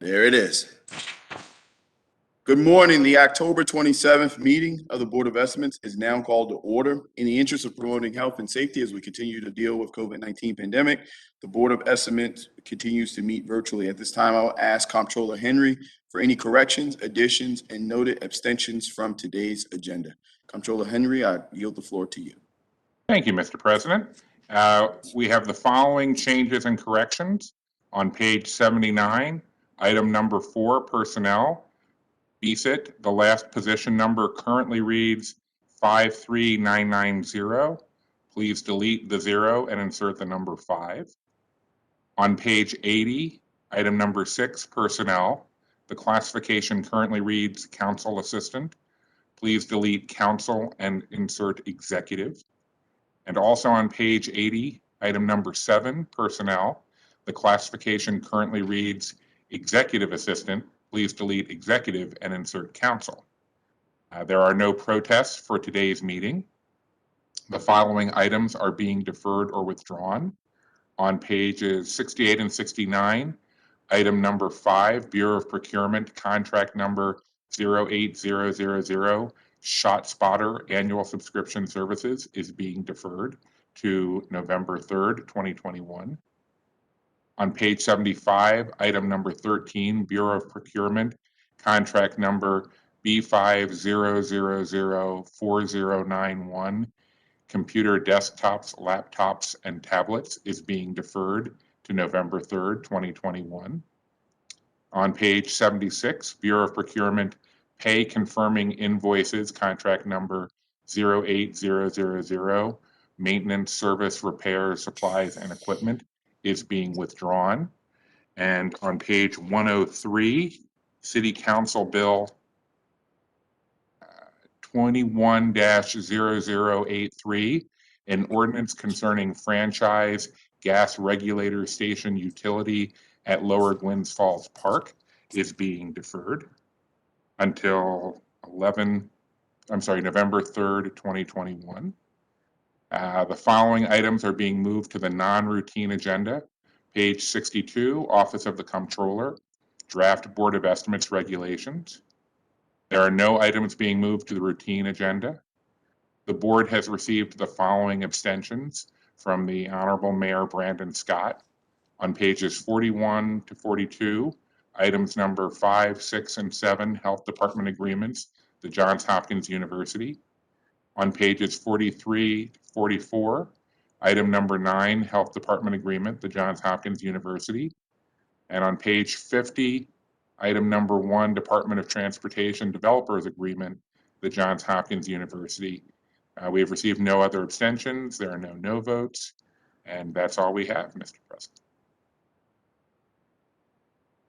There it is. Good morning. The October 27th meeting of the Board of Estimates is now called to order. In the interest of promoting health and safety as we continue to deal with COVID-19 pandemic, the Board of Estimates continues to meet virtually. At this time, I will ask Comptroller Henry for any corrections, additions, and noted abstentions from today's agenda. Comptroller Henry, I yield the floor to you. Thank you, Mr. President. We have the following changes and corrections on page 79. Item number 4, personnel. BSIT, the last position number currently reads 53990. Please delete the 0 and insert the number 5. On page 80, item number 6, personnel. The classification currently reads council assistant. Please delete council and insert executive. And also on page 80, item number 7, personnel. The classification currently reads executive assistant. Please delete executive and insert council. There are no protests for today's meeting. The following items are being deferred or withdrawn. On pages 68 and 69, item number 5, Bureau of Procurement, contract number 08000, Shot Spotter Annual Subscription Services is being deferred to November 3rd, 2021. On page 75, item number 13, Bureau of Procurement, contract number B50004091, computer desktops, laptops, and tablets is being deferred to November 3rd, 2021. On page 76, Bureau of Procurement, pay confirming invoices, contract number 08000, maintenance, service, repair, supplies, and equipment is being withdrawn. And on page 103, City Council Bill 21-0083, an ordinance concerning franchise gas regulator station utility at Lower Glens Falls Park is being deferred until November 3rd, 2021. The following items are being moved to the non-routine agenda. Page 62, Office of the Comptroller, Draft Board of Estimates Regulations. There are no items being moved to the routine agenda. The board has received the following abstentions from the Honorable Mayor Brandon Scott. On pages 41 to 42, items number 5, 6, and 7, Health Department agreements, the Johns Hopkins University. On pages 43 to 44, item number 9, Health Department agreement, the Johns Hopkins University. And on page 50, item number 1, Department of Transportation Developers Agreement, the Johns Hopkins University. We have received no other abstentions. There are no votes. And that's all we have, Mr. President.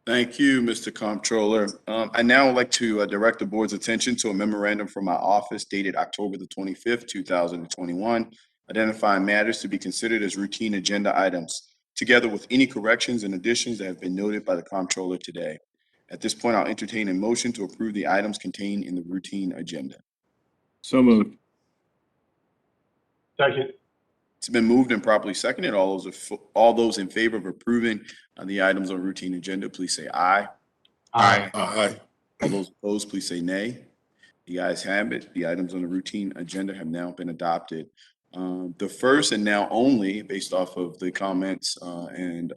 Thank you, Mr. Comptroller. I now would like to direct the board's attention to a memorandum from my office dated October the 25th, 2021, identifying matters to be considered as routine agenda items, together with any corrections and additions that have been noted by the Comptroller today. At this point, I'll entertain a motion to approve the items contained in the routine agenda. So moved. Second. It's been moved and properly seconded. All those in favor of approving the items on routine agenda, please say aye. Aye. Aye. All those opposed, please say nay. The ayes have it. The items on the routine agenda have now been adopted. The first and now only, based off of the comments and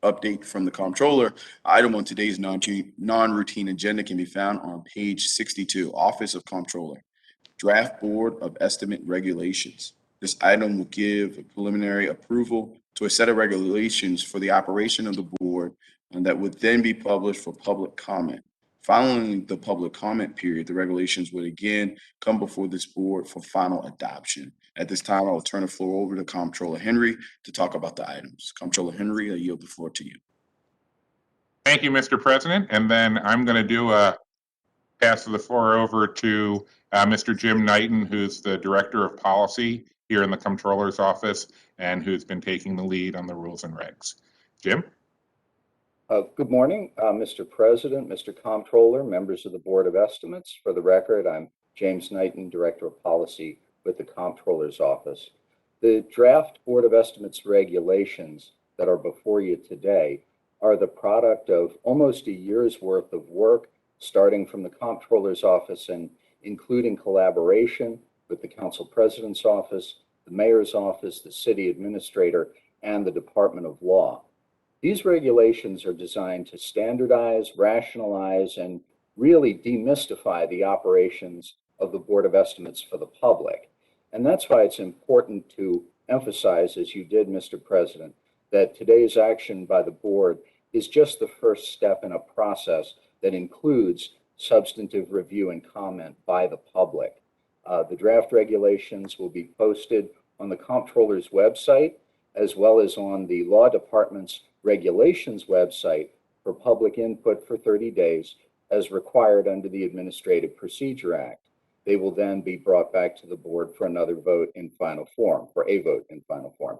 update from the Comptroller, item on today's non-routine agenda can be found on page 62, Office of Comptroller, Draft Board of Estimate Regulations. This item will give a preliminary approval to a set of regulations for the operation of the board, and that would then be published for public comment. Following the public comment period, the regulations would again come before this board for final adoption. At this time, I will turn the floor over to Comptroller Henry to talk about the items. Comptroller Henry, I yield the floor to you. Thank you, Mr. President. And then I'm going to do a pass the floor over to Mr. Jim Knighton, who's the Director of Policy here in the Comptroller's office and who's been taking the lead on the rules and regs. Jim? Good morning, Mr. President, Mr. Comptroller, members of the Board of Estimates. For the record, I'm James Knighton, Director of Policy with the Comptroller's office. The draft Board of Estimates regulations that are before you today are the product of almost a year's worth of work, starting from the Comptroller's Office and including collaboration with the Council President's Office, the Mayor's Office, the City Administrator, and the Department of Law. These regulations are designed to standardize, rationalize, and really demystify the operations of the Board of Estimates for the public. And that's why it's important to emphasize, as you did, Mr. President, that today's action by the board is just the first step in a process that includes substantive review and comment by the public. The draft regulations will be posted on the Comptroller's website, as well as on the Law Department's regulations website for public input for 30 days, as required under the Administrative Procedure Act. They will then be brought back to the board for another vote in final form, for a vote in final form.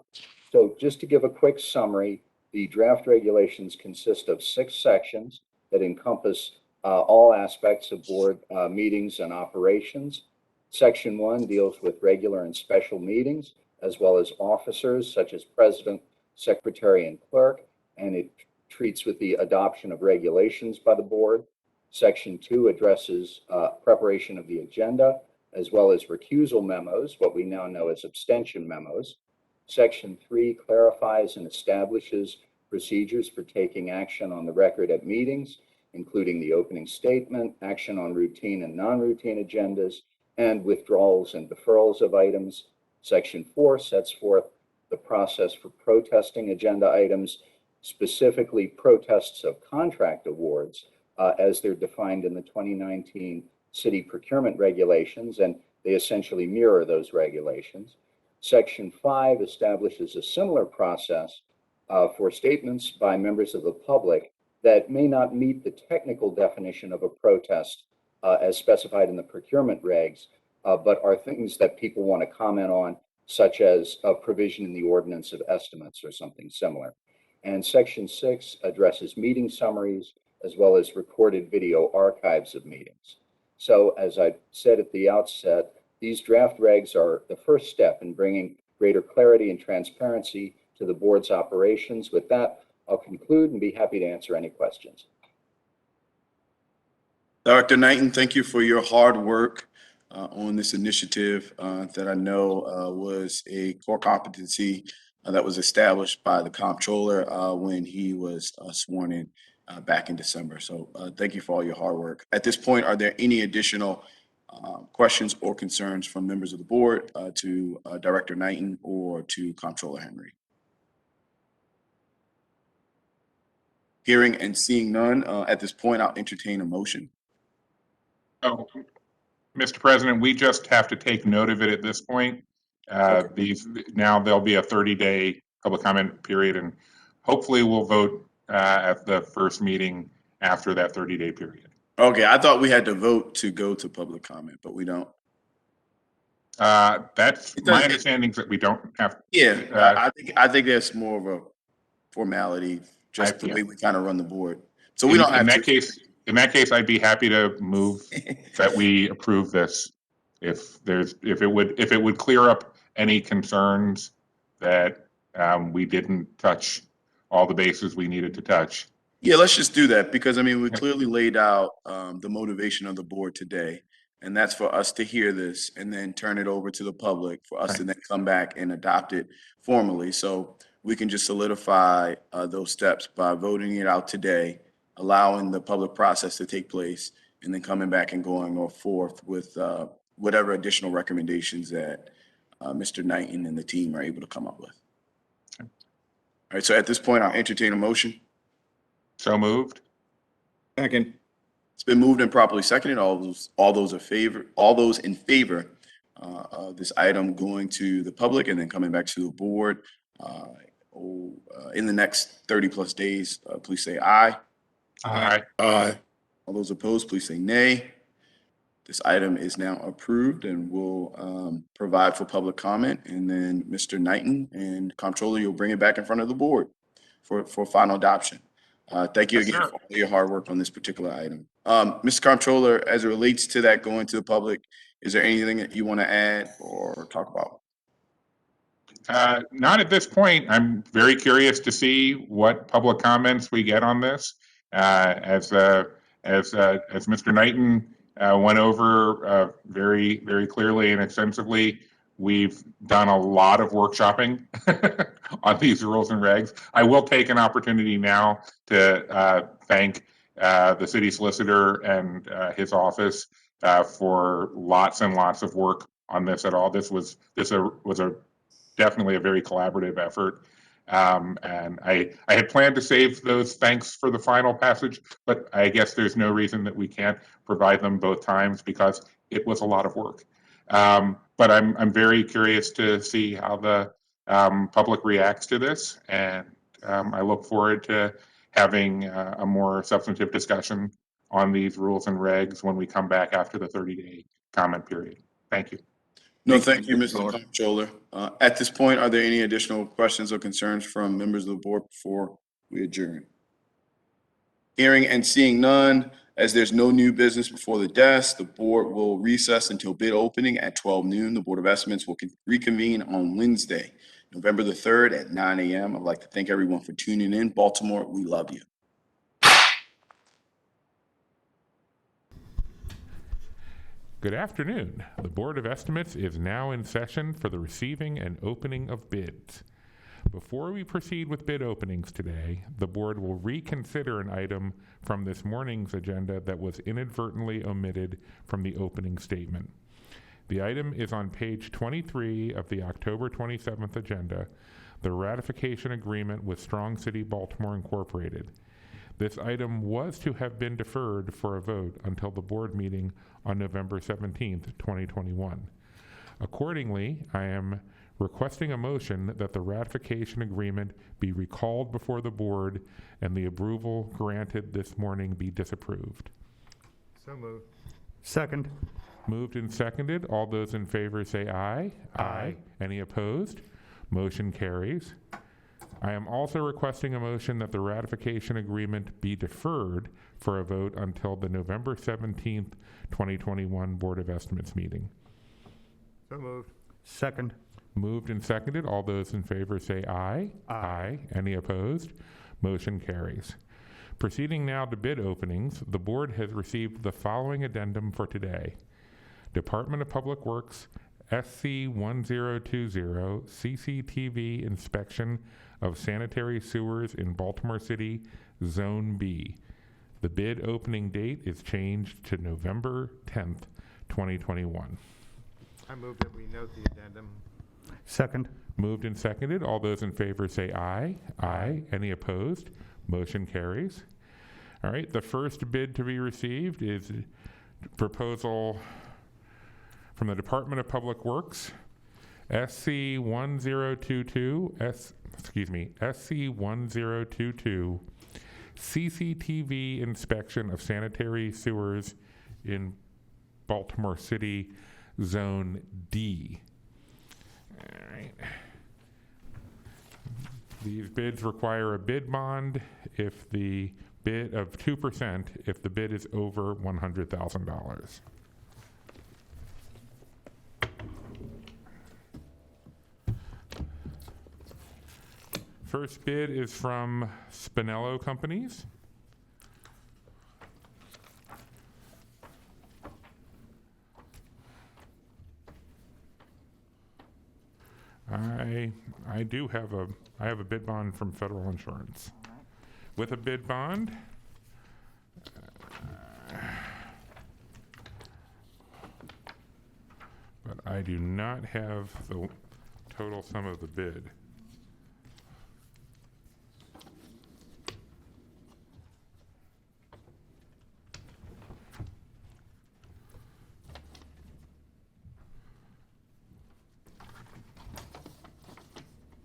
So just to give a quick summary, the draft regulations consist of 6 sections that encompass all aspects of board meetings and operations. Section 1 deals with regular and special meetings, as well as officers such as president, secretary, and clerk, and it treats with the adoption of regulations by the board. Section 2 addresses preparation of the agenda, as well as recusal memos, what we now know as abstention memos. Section 3 clarifies and establishes procedures for taking action on the record at meetings, including the opening statement, action on routine and non-routine agendas, and withdrawals and deferrals of items. Section 4 sets forth the process for protesting agenda items, specifically protests of contract awards, as they're defined in the 2019 city procurement regulations, and they essentially mirror those regulations. Section 5 establishes a similar process for statements by members of the public that may not meet the technical definition of a protest as specified in the procurement regs, but are things that people want to comment on, such as a provision in the ordinance of estimates or something similar. And Section 6 addresses meeting summaries, as well as recorded video archives of meetings. So as I said at the outset, these draft regs are the first step in bringing greater clarity and transparency to the board's operations. With that, I'll conclude and be happy to answer any questions. Dr. Knighton, thank you for your hard work on this initiative that I know was a core competency that was established by the comptroller when he was sworn in back in December. So thank you for all your hard work. At this point, are there any additional questions or concerns from members of the board to Director Knighton or to Comptroller Henry? Hearing and seeing none, at this point, I'll entertain a motion. Oh, Mr. President, we just have to take note of it at this point. Okay. Now there'll be a 30-day public comment period, and hopefully we'll vote at the first meeting after that 30-day period. Okay, I thought we had to vote to go to public comment, but we don't. That's my understanding, that we don't have. Yeah, I think that's more of a formality, just the way we kind of run the board. So we don't have to. In that case, I'd be happy to move that we approve this if it would clear up any concerns that we didn't touch all the bases we needed to touch. Yeah, let's just do that, because I mean, we clearly laid out the motivation of the board today, and that's for us to hear this and then turn it over to the public for us to then come back and adopt it formally. So we can just solidify those steps by voting it out today, allowing the public process to take place, and then coming back and going forth with whatever additional recommendations that Mr. Knighton and the team are able to come up with. All right, so at this point, I'll entertain a motion. So moved. Second. It's been moved and properly seconded. All those in favor of this item going to the public and then coming back to the board in the next 30+ days, please say aye. Aye. Aye. All those opposed, please say nay. This item is now approved and will provide for public comment. And then Mr. Knighton and Comptroller, you'll bring it back in front of the board for final adoption. Thank you again for all your hard work on this particular item. Mr. Comptroller, as it relates to that going to the public, is there anything that you want to add or talk about? Not at this point. I'm very curious to see what public comments we get on this. As Mr. Knighton went over very, very clearly and extensively, we've done a lot of workshopping on these rules and regs. I will take an opportunity now to thank the city solicitor and his office for lots and lots of work on this at all. This was a definitely a very collaborative effort. And I had planned to save those thanks for the final passage, but I guess there's no reason that we can't provide them both times because it was a lot of work. But I'm very curious to see how the public reacts to this, and I look forward to having a more substantive discussion on these rules and regs when we come back after the 30-day comment period. Thank you. No, thank you, Mr. Comptroller. At this point, are there any additional questions or concerns from members of the board before we adjourn? Hearing and seeing none, as there's no new business before the desk, the board will recess until bid opening at 12 noon. The Board of Estimates will reconvene on Wednesday, November the 3rd at 9 a.m. I'd like to thank everyone for tuning in. Baltimore, we love you. Good afternoon. The Board of Estimates is now in session for the receiving and opening of bids. Before we proceed with bid openings today, the board will reconsider an item from this morning's agenda that was inadvertently omitted from the opening statement. The item is on page 23 of the October 27th agenda, the ratification agreement with Strong City Baltimore Incorporated. This item was to have been deferred for a vote until the board meeting on November 17th, 2021. Accordingly, I am requesting a motion that the ratification agreement be recalled before the board and the approval granted this morning be disapproved. So moved. Second. Moved and seconded. All those in favor say aye. Aye. Any opposed? Motion carries. I am also requesting a motion that the ratification agreement be deferred for a vote until the November 17th, 2021 Board of Estimates meeting. So moved. Second. Moved and seconded. All those in favor say aye. Aye. Any opposed? Motion carries. Proceeding now to bid openings, the board has received the following addendum for today. Department of Public Works SC 1020 CCTV inspection of sanitary sewers in Baltimore City, Zone B. The bid opening date is changed to November 10th, 2021. I move that we note the addendum. Second. Moved and seconded. All those in favor say aye. Aye. Any opposed? Motion carries. All right, the first bid to be received is proposal from the Department of Public Works, SC 1022, SC 1022, CCTV inspection of sanitary sewers in Baltimore City, Zone D. All right. These bids require a bid bond if the bid of 2% if the bid is over $100,000. First bid is from Spinello Companies. I do have a bid bond from Federal Insurance. With a bid bond, but I do not have the total sum of the bid.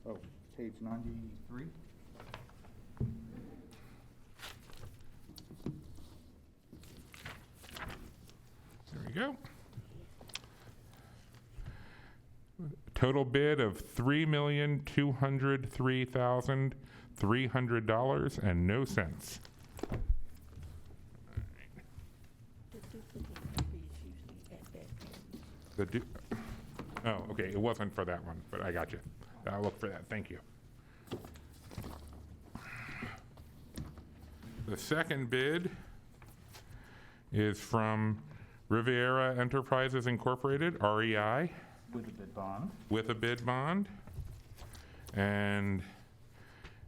Oh, page 93. There we go. Total bid of $3,203,300 and no cents. Oh, okay, it wasn't for that one, but I got you. I'll look for that, thank you. The second bid is from Riviera Enterprises Incorporated, REI, With a bid bond. with a bid bond and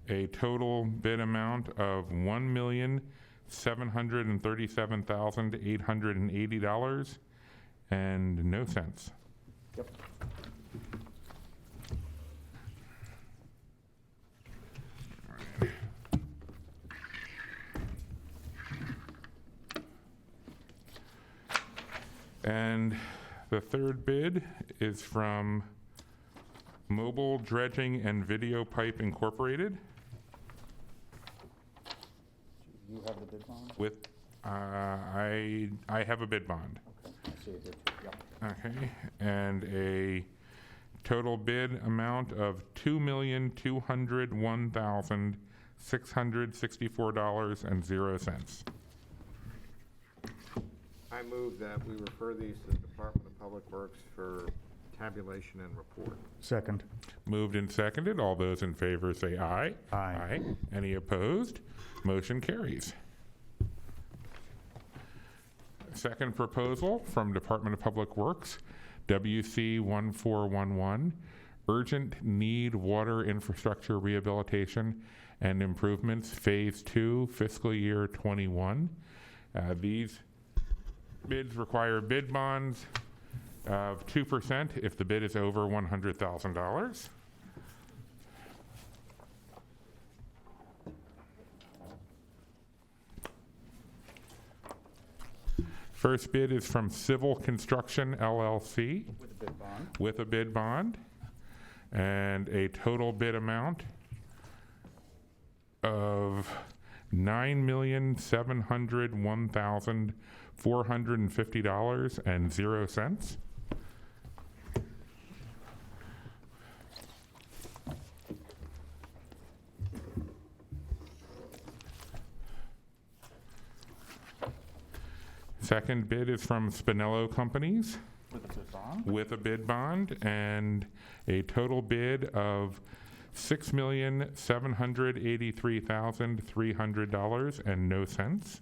a total bid amount of $1,737,880 and no cents. Yep. And the third bid is from Mobile Dredging and Video Pipe Incorporated You have the bid bond? with, I have a bid bond. Okay, I see it here too, yep. Okay, and a total bid amount of $2,201,664.00. I move that we refer these to the Department of Public Works for tabulation and report. Second. Moved and seconded. All those in favor say aye. Aye. Any opposed? Motion carries. Second proposal from Department of Public Works, WC 1411, Urgent Need Water Infrastructure Rehabilitation and Improvements, Phase 2, Fiscal Year 21. These bids require bid bonds of 2% if the bid is over $100,000. First bid is from Civil Construction LLC With a bid bond. with a bid bond and a total bid amount of $9,701,450.00. Second bid is from Spinello Companies With a bid bond. with a bid bond and a total bid of $6,783,300 and no cents.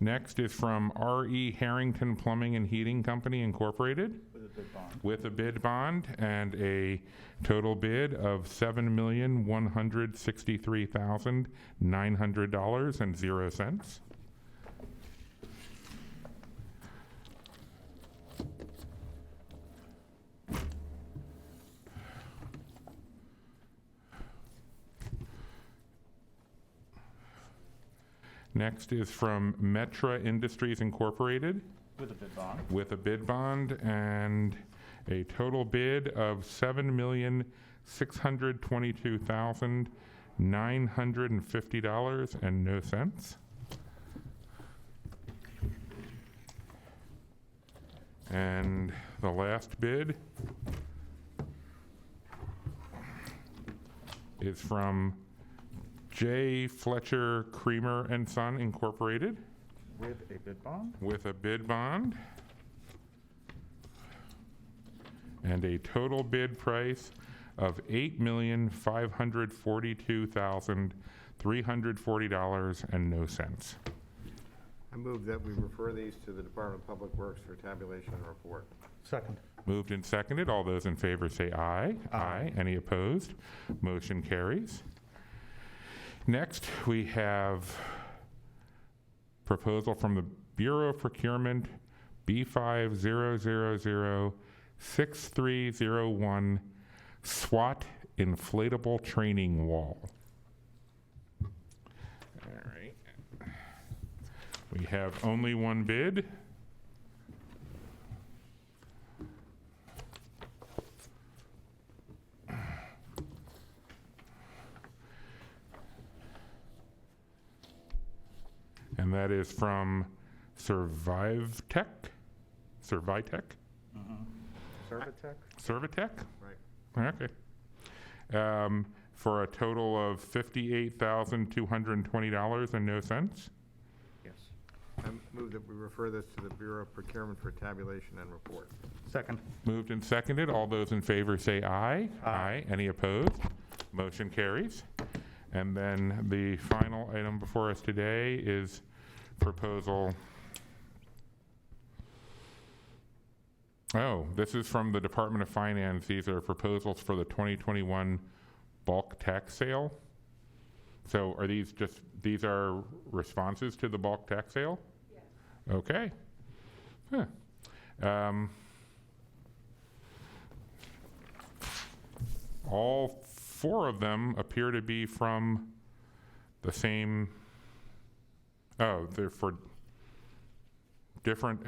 Next is from R.E. Harrington Plumbing and Heating Company Incorporated With a bid bond. with a bid bond and a total bid of $7,163,900.00. Next is from Metra Industries Incorporated With a bid bond. with a bid bond and a total bid of $7,622,950 and no cents. And the last bid is from J. Fletcher Creamer and Son Incorporated With a bid bond. with a bid bond and a total bid price of $8,542,340 and no cents. I move that we refer these to the Department of Public Works for tabulation and report. Second. Moved and seconded. All those in favor say aye. Aye. Any opposed? Motion carries. Next, we have proposal from the Bureau of Procurement B50006301 SWAT inflatable training wall. All right. We have only one bid. And that is from Survitech. Servitech? Servitec? Right. Okay. For a total of $58,220 and no cents. Yes. I move that we refer this to the Bureau of Procurement for tabulation and report. Second. Moved and seconded. All those in favor say aye. Aye. Any opposed? Motion carries. And then the final item before us today is proposal. Oh, this is from the Department of Finance. These are proposals for the 2021 bulk tax sale. So are these are responses to the bulk tax sale? Yes. Okay. Huh. All four of them appear to be from the same, they're for different,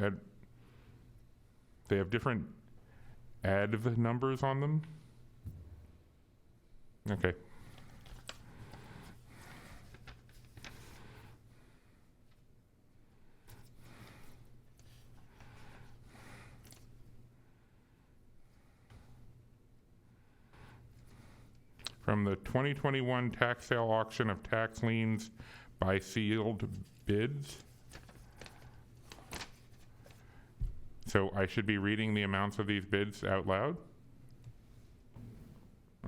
they have different adv numbers on them? Okay. From the 2021 tax sale auction of tax liens by sealed bids. So I should be reading the amounts of these bids out loud?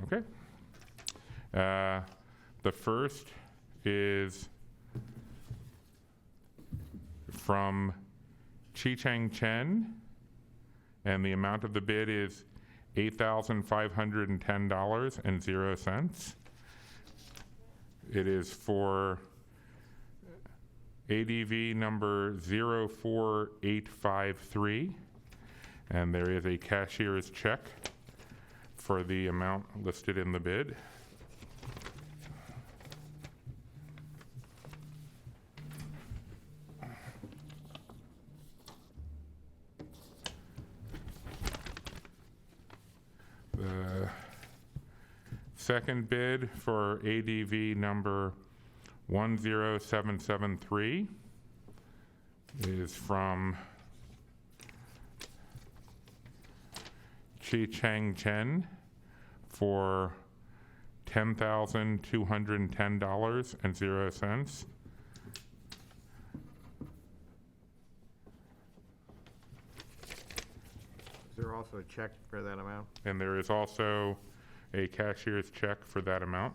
Okay. The first is from Chi-Cheng Chen, and the amount of the bid is $8,510.00. It is for ADV number 04853, and there is a cashier's check for the amount listed in the bid. The second bid for ADV number 10773 is from Chi-Cheng Chen for $10,210.00. Is there also a check for that amount? And there is also a cashier's check for that amount.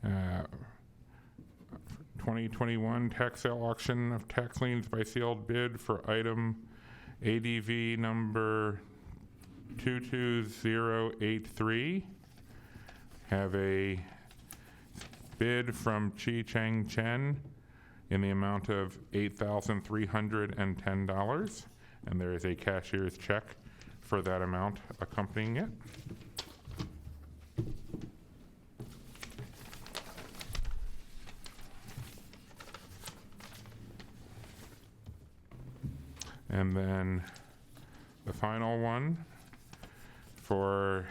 Uh, 2021 tax sale auction of tax liens by sealed bid for item ADV number 22083. Have a bid from Chi-Cheng Chen in the amount of $8,310, and there is a cashier's check for that amount accompanying it. And then the final one for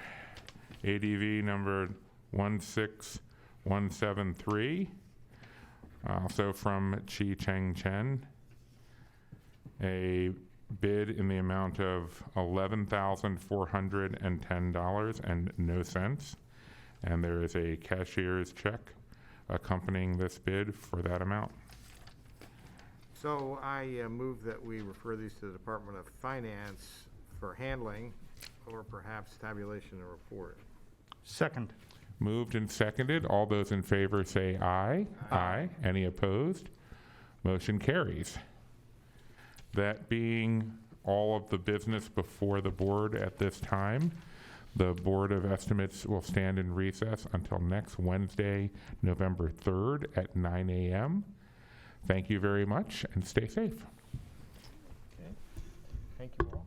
ADV number 16173, also from Chi-Cheng Chen, a bid in the amount of $11,410 and no cents, and there is a cashier's check accompanying this bid for that amount. So I move that we refer these to the Department of Finance for handling, or perhaps tabulation and report. Second. Moved and seconded. All those in favor say aye. Aye. Any opposed? Motion carries. That being all of the business before the board at this time, the Board of Estimates will stand in recess until next Wednesday, November 3rd at 9 a.m. Thank you very much and stay safe. Okay. Thank you all.